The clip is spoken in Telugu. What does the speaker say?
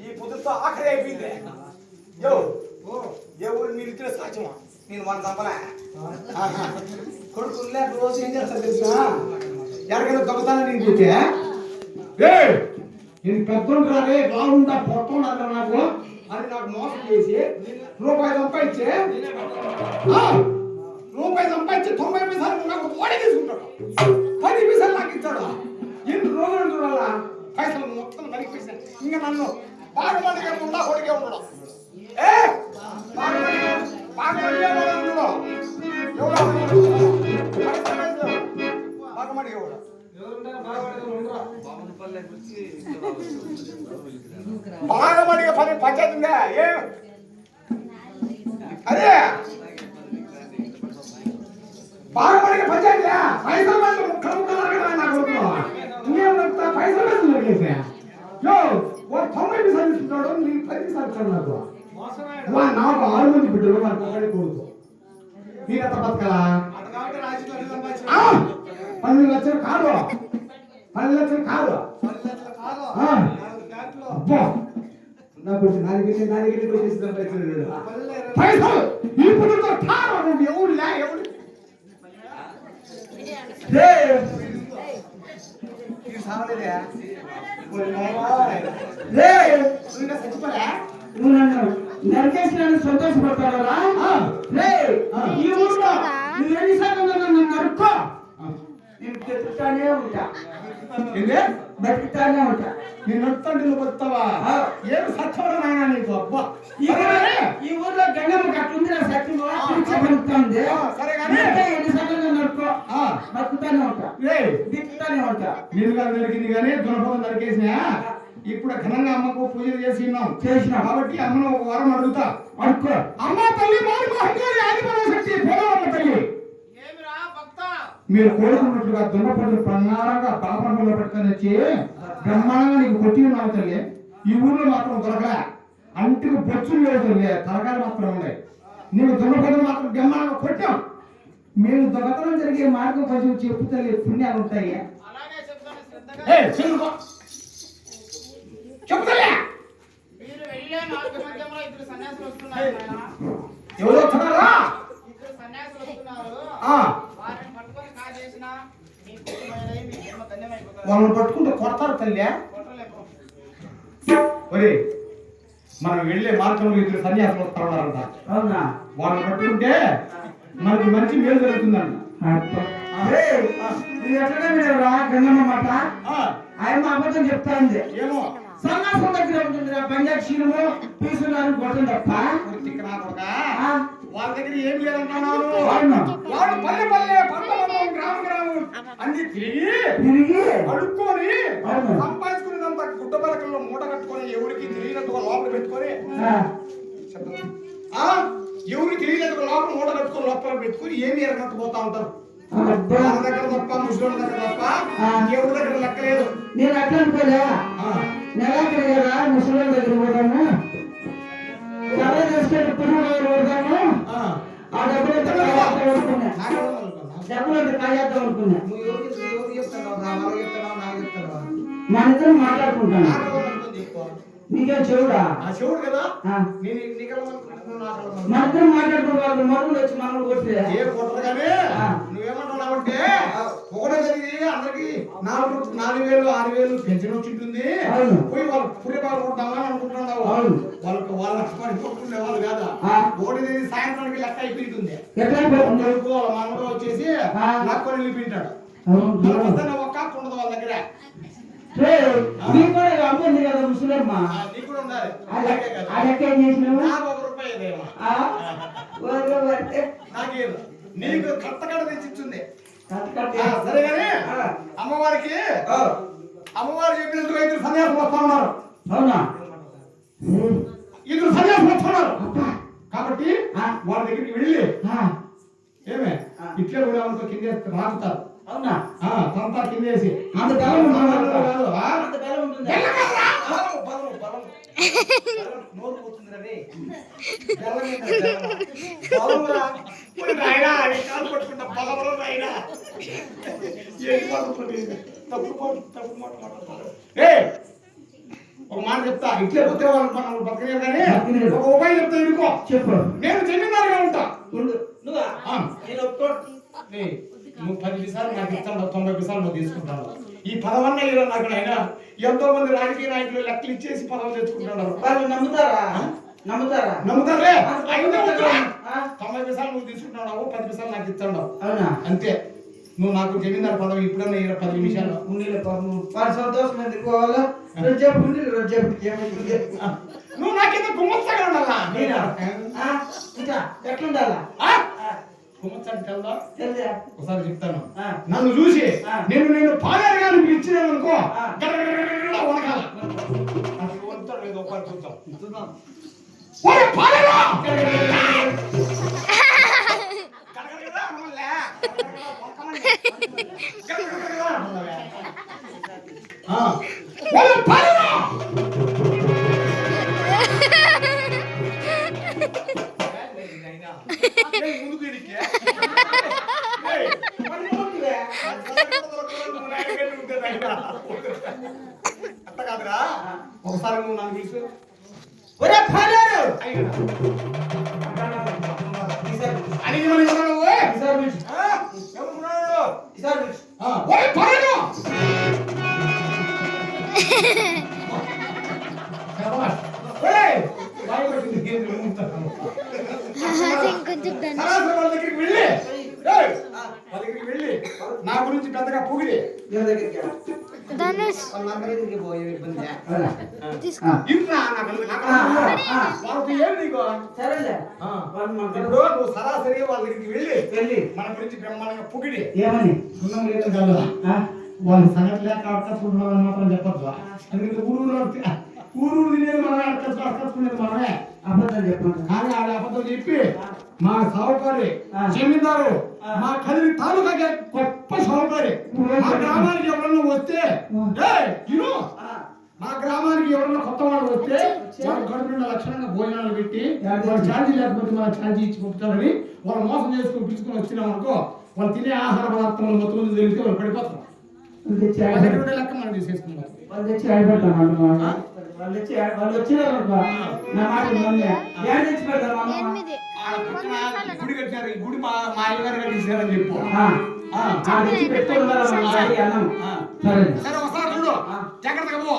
ఈ పొద్దుతో ఆఖరి అయిపోయింది. ఎవరు మీరు ఇచ్చిన సాక్ష్యమా? నేను మన చంపలే. కొడుకులే రోజు ఏం చేస్తారు తెలిసిన ఎక్కడికైనా దొంగతాను నేను చూస్తే నేను పెద్దోడు రాలే బాగుందా పొట్టోడు నాకు అని నాకు మోసం చేసి రూపాయి సంపాదించి 90 పైసలు నాకు ఓడి తీసుకుంటాడు. 10 పైసలు నాకు ఇచ్చాడు. ఎన్ని రోజులు చూడాలా పైసలు మొత్తం నరికిపోయి ఇంకా నన్ను బాగమండిగా ఉండా కొడిగే ఉండడం బాగమడిగా పని పంచాయతీగా అదే బాగమడిగా పంచాయతీ పైసలు ముక్కలు ముక్కలు నాకు పైసలు దొరికేసా 90 పైసలు ఇస్తున్నాడు. నీకు 10 పైసలు ఇచ్చాడు. నాకు 6 మంది బిడ్డలు నాకు ఒకటి కొడుకు. మీరంత బతకలా 12 లక్షలు కాదు 10 లక్షలు కాదు అబ్బా నాకు పైసలు ఇప్పుడు ఎవడు లే ఎవడు నువ్వు నన్ను నరికేసినాను సంతోషపడతారా? ఈ ఊళ్ళో నువ్వు ఎన్నిసార్లు నన్ను నరుక్కో నేను చెప్తానే ఉంటా బతుకుతానే ఉంటా. నేను నడుతుంటే నువ్వు వస్తావా? ఏం సత్యం అయినా నీకు అబ్బా ఈ ఊర్లో గంగమ్మ అట్లుంది నా సత్యం బతుకుతుంది. సరే కానీ ఎన్నిసార్లు నరుక్కో బతుకుతానే ఉంటా దిక్కుతానే ఉంటా. నిన్నుగా నరికింది కానీ దునపదం నరికేసినా ఇప్పుడు ఘనంగా అమ్మకు పూజలు చేసినాం కాబట్టి అమ్మను ఒక వారం అడుగుతా. అడుక్కో అమ్మ తల్లి తల్లి మీరు కోరుకున్నట్లుగా దున్నపదులు ప్రమాణంగా పాపంలో పట్టుకొని వచ్చి బ్రహ్మాండంగా నీకు కొట్టి ఉన్నావు తల్లి. ఈ ఊర్లో మాత్రం దొరకలే అంటికి బొచ్చులు లేవు తల్లి, తలకాయలు మాత్రం ఉన్నాయి. నీకు దున్నపదులు మాత్రం బ్రహ్మాండంగా కొట్టాం. మేము దొంగతనం జరిగే మార్గం కొంచెం చెప్పు తల్లి, పుణ్యాలు ఉంటాయి. చెప్తలే ఎవరు వస్తున్నారా? వాళ్ళని పట్టుకుంటే కొడతారు తల్లి. ఒరే మనం వెళ్ళే మార్గంలో ఇద్దరు సన్యాసులు వస్తారంట. అవునా? వాళ్ళని పట్టుకుంటే మనకి మంచి మేలు జరుగుతుందంట. గంగమ్మ మాట ఆయన అబద్ధం చెప్తా ఉంది. ఏమో సన్నాసం దగ్గర ఉంటుంది పంచాక్షీలము తీసుకున్నాను కొట్టం తప్ప వాళ్ళ దగ్గర ఏం లేదంటున్నారు. వాళ్ళు పల్లె పల్లె గ్రామం అన్ని తిరిగి అడుక్కొని సంపాదించుకునేదంతా గుడ్డ పలకల్లో మూట కట్టుకొని ఎవరికి తెలియనట్టుగా లోపల పెట్టుకొని ఎవరికి తెలియనట్టుగా లోపల మూట కట్టుకొని లోపల పెట్టుకొని ఏమి ఎరగట్టు పోతా ఉంటారు. వాళ్ళ దగ్గర తప్ప ముసలి దగ్గర తప్ప ఎవరి దగ్గర లెక్కలేదు. నేను అట్లా అనుకోలే నెలకరా ముసలి దగ్గర పోతాము కళ చేసుకొని పురుగు పోతాము ఆ డబ్బులంతా కాజేద్దాం అనుకున్నా. మన ఇద్దరు మాట్లాడుకుంటాను. నీకే చెవుడా? చెవుడు కదా. మన ఇద్దరు మాట్లాడుకుంటారు. మరుగులు వచ్చి మనల్ని కొట్టే నువ్వేమంటున్నావంటే ఒకటే జరిగి అందరికి 4,000 6,000 పెన్షన్ వచ్చింటుంది. పోయి వాళ్ళు పురి బాగా కొట్టామని అనుకుంటున్నావు. వాళ్ళకి వాళ్ళ పడిపోతుండే వాళ్ళు కాదా. ఒకటి సాయంత్రానికి లెక్క అయిపోతుంది. వాళ్ళ మనలో వచ్చేసి లక్కొని వెళ్ళిపోయింటాడు. ఒక్క ఉండదు వాళ్ళ దగ్గర. అమ్ముంది కదా ముసలమ్మ నీకు కూడా ఉండాలి. నీకు కట్టకడ తెచ్చిచ్చింది. సరే కానీ అమ్మవారికి అమ్మవారు చెప్పినట్టుగా ఇద్దరు సన్యాసం వస్తా ఉన్నారు. అవునా? ఇద్దరు సన్యాసం వస్తున్నారు కాబట్టి వాళ్ళ దగ్గరికి వెళ్ళి ఏమే ఇట్లే కూడా కింద రాకుతారు. అవునా? తంతా కిందేసి అంత బలం నోరు పోతుంది రవి ఒక మాట చెప్తా. ఇట్లే పోతే వాళ్ళు బతకలేరు కానీ ఒక ఉపాయం చెప్తా. ఇంకో చెప్పు. నేను జమీందారుగా ఉంటా. నువ్వు 10 నిమిషాలు నాకు ఇస్తాను, 90 నిమిషాలు నువ్వు తీసుకుంటాను. ఈ పదవన్న ఇలా నాకు అయినా ఎంతో మంది రాజకీయ నాయకులు లెక్కలు ఇచ్చేసి పదవులు తెచ్చుకుంటున్నారు. వాళ్ళు నమ్ముతారా? నమ్ముతారే. 90 నిమిషాలు నువ్వు తీసుకుంటున్నావు, 10 నిమిషాలు నాకు ఇస్తాడు. అవునా? అంతే. నువ్వు నాకు జమీందారు పదవి ఇప్పుడన్నా 10 నిమిషాలు వారి సంతోషం ఎందుకు పోవాలా? చెప్పు నువ్వు నాకేదో గుమ్మచ్చగా ఉండాలా? ఎట్లుండాలా? గుమ్మచ్చని తెల్దా? ఒకసారి చెప్తాను. ఆ. నన్ను చూసి నేను పాలేరుగా ఇచ్చినాను అనుకో వనకాల లేదో చూద్దాం. అట్ట కాదురా, ఒకసారి నువ్వు నన్ను పిలుసు. వెళ్ళి నా గురించి పెద్దగా పొగిడి నువ్వు సరాసరి వాళ్ళ దగ్గరికి వెళ్ళి మన గురించి బ్రహ్మాండంగా పొగిడి ఏమని సున్నం లేదు కదా వాళ్ళ సంగతి లేక అడకచ్చుకుంటున్నామని మాత్రం చెప్పద్దు. ఎందుకంటే ఊరు తినేది మనమే, అడకచ్చుకునేది మనమే. అబద్ధం చెప్పండి. కానీ ఆడ అబద్ధం చెప్పి మా సావుకారి జమీందారు మా కదిరి తాలూకాకి గొప్ప సావుకారి మా గ్రామానికి ఎవరన్నా వస్తే మా గ్రామానికి ఎవరన్నా కొత్త వాళ్ళు వస్తే వాళ్ళ కడుపు లక్షణంగా భోజనాలు పెట్టి వాళ్ళు ఛార్జీ లేకపోతే మన ఛార్జీ ఇచ్చి పంపుతారని వాళ్ళు మోసం చేసుకుని పిలుచుకుని వచ్చినాం అనుకో వాళ్ళు తినే ఆహార పదార్థాలు మొత్తం తెలిస్తే వాళ్ళు పడిపోతారు. లెక్క మనం తీసేసుకుంటాం. వాళ్ళు తెచ్చి ఆడిపెడతాను వాళ్ళు వచ్చినారు నా మాట తెచ్చి పెడతాను. గుడి కట్టారు, ఈ గుడి మా అయ్యగారు కట్టించారని చెప్పు. పెట్టుకుంటారు. సరే ఒకసారి చూడు, జాగ్రత్తగా పో.